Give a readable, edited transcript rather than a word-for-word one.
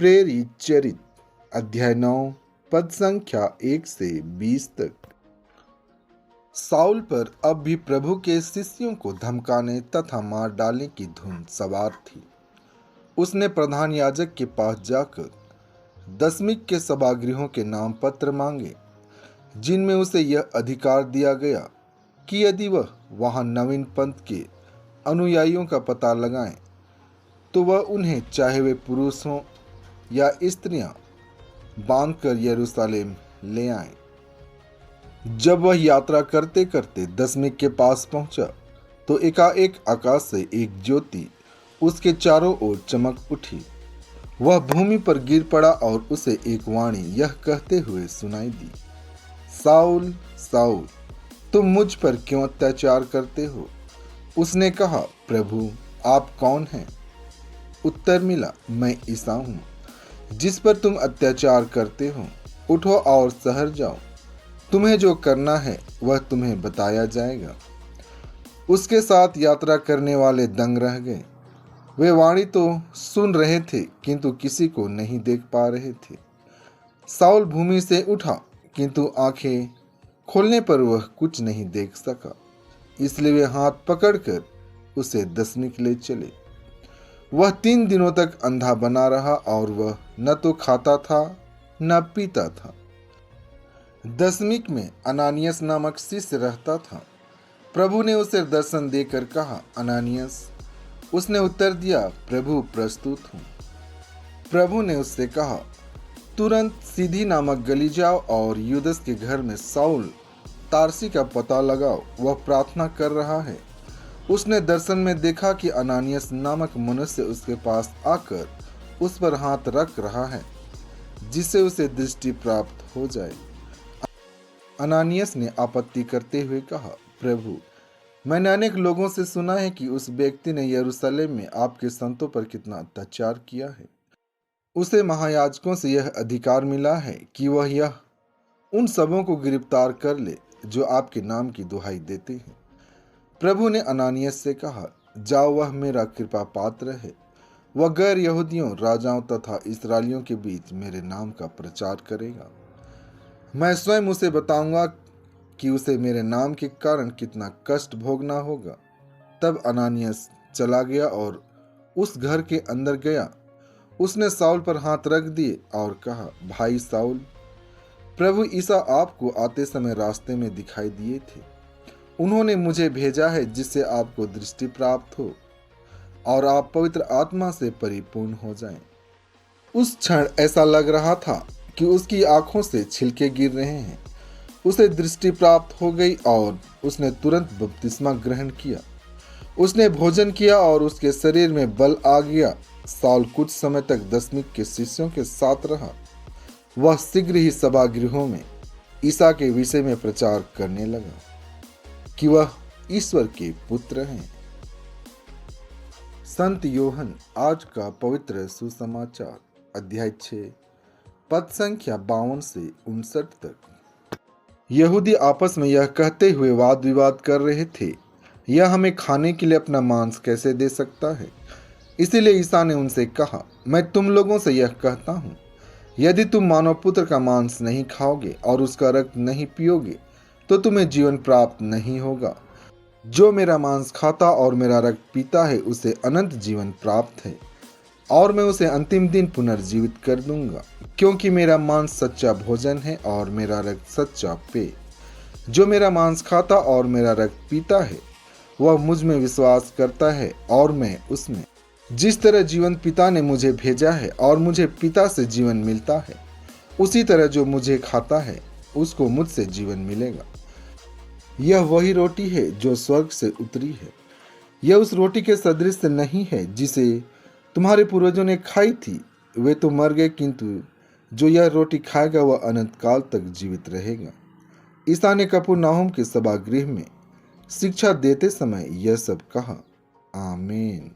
प्रेरित चरित अध्याय 9 पद संख्या 1 से 20 तक। साउल पर अब भी प्रभु के शिष्यों को धमकाने तथा मार डालने की धुन सवार थी। उसने प्रधान याजक के पास जाकर दशमिक के सभागृहों के नाम पत्र मांगे, जिनमें उसे यह अधिकार दिया गया कि यदि वह वहां नवीन पंथ के अनुयायियों का पता लगाएं, तो वह उन्हें चाहे वे पुरुष हों या स्त्रियां बांधकर यरूशलेम ले आएं। जब वह यात्रा करते करते दशमिक के पास पहुंचा, तो एकाएक आकाश से एक ज्योति उसके चारों ओर चमक उठी। वह भूमि पर गिर पड़ा और उसे एक वाणी यह कहते हुए सुनाई दी, साउल साउल, तुम मुझ पर क्यों अत्याचार करते हो? उसने कहा, प्रभु आप कौन हैं? उत्तर मिला, मैं ईसा हूं, जिस पर तुम अत्याचार करते हो। उठो और शहर जाओ, तुम्हें जो करना है वह तुम्हें बताया जाएगा। उसके साथ यात्रा करने वाले दंग रह गए। वे वाणी तो सुन रहे थे, किंतु किसी को नहीं देख पा रहे थे। साउल भूमि से उठा, किंतु आंखें खोलने पर वह कुछ नहीं देख सका। इसलिए वे हाथ पकड़कर उसे दशमिक ले चले। वह 3 दिनों तक अंधा बना रहा और वह न तो खाता था न पीता था। दशमिक में अनानियस नामक शिष्य रहता था। प्रभु ने उसे दर्शन देकर कहा, अनानियस। उसने उत्तर दिया, प्रभु प्रस्तुत हूँ। प्रभु ने उससे कहा, तुरंत सीधी नामक गली जाओ और यूदस के घर में साउल तारसी का पता लगाओ, वह प्रार्थना कर रहा है। उसने दर्शन में देखा कि अनानियस नामक मनुष्य उसके पास आकर उस पर हाथ रख रहा है, जिससे उसे दृष्टि प्राप्त हो जाए। अनानियस ने आपत्ति करते हुए कहा, प्रभु मैंने अनेक लोगों से सुना है कि उस व्यक्ति ने यरूशलेम में आपके संतों पर कितना अत्याचार किया है। उसे महायाजकों से यह अधिकार मिला है कि वह यह उन सबों को गिरफ्तार कर ले जो आपके नाम की दुहाई देते हैं। प्रभु ने अनानियस से कहा, जाओ, वह मेरा कृपा पात्र है। वह गैर यहूदियों, राजाओं तथा इस्राएलियों के बीच मेरे नाम का प्रचार करेगा। मैं स्वयं उसे बताऊंगा कि उसे मेरे नाम के कारण कितना कष्ट भोगना होगा। तब अनानियस चला गया और उस घर के अंदर गया। उसने साउल पर हाथ रख दिए और कहा, भाई साउल, प्रभु ईसा आपको आते समय रास्ते में दिखाई दिए थे। उन्होंने मुझे भेजा है, जिससे आपको दृष्टि प्राप्त हो और आप पवित्र आत्मा से परिपूर्ण हो जाएं। उस क्षण ऐसा लग रहा था कि उसकी आंखों से छिलके गिर रहे हैं। उसे दृष्टि प्राप्त हो गई और उसने तुरंत बपतिस्मा ग्रहण किया। उसने भोजन किया और उसके शरीर में बल आ गया। साउल कुछ समय तक दशमिक के शिष्यों के साथ रहा। वह शीघ्र ही सभागृहों में ईसा के विषय में प्रचार करने लगा कि वह ईश्वर के पुत्र हैं। संत योहन आज का पवित्र सुसमाचार अध्याय 6 पद संख्या 52 से 59 तक। यहूदी आपस में यह कहते हुए वाद विवाद कर रहे थे, यह हमें खाने के लिए अपना मांस कैसे दे सकता है? इसीलिए ईसा ने उनसे कहा, मैं तुम लोगों से यह कहता हूँ, यदि तुम मानव पुत्र का मांस नहीं खाओगे और उसका रक्त नहीं पियोगे, तो तुम्हें जीवन प्राप्त नहीं होगा। जो मेरा मांस खाता और मेरा रक्त पीता है, उसे अनंत जीवन प्राप्त है, और मैं उसे अंतिम दिन पुनर्जीवित कर दूंगा। क्योंकि मेरा मांस सच्चा भोजन है और मेरा रक्त सच्चा पेय। जो मेरा मांस खाता और मेरा रक्त पीता है, वह मुझ में विश्वास करता है और मैं उसमें। जिस तरह जीवन पिता ने मुझे भेजा है और मुझे पिता से जीवन मिलता है, उसी तरह जो मुझे खाता है उसको मुझसे जीवन मिलेगा। यह वही रोटी है जो स्वर्ग से उतरी है। यह उस रोटी के सदृश नहीं है जिसे तुम्हारे पूर्वजों ने खाई थी। वे तो मर गए, किंतु जो यह रोटी खाएगा वह अनंत काल तक जीवित रहेगा। ईसा ने कफरनहूम के सभागृह में शिक्षा देते समय यह सब कहा। आमीन।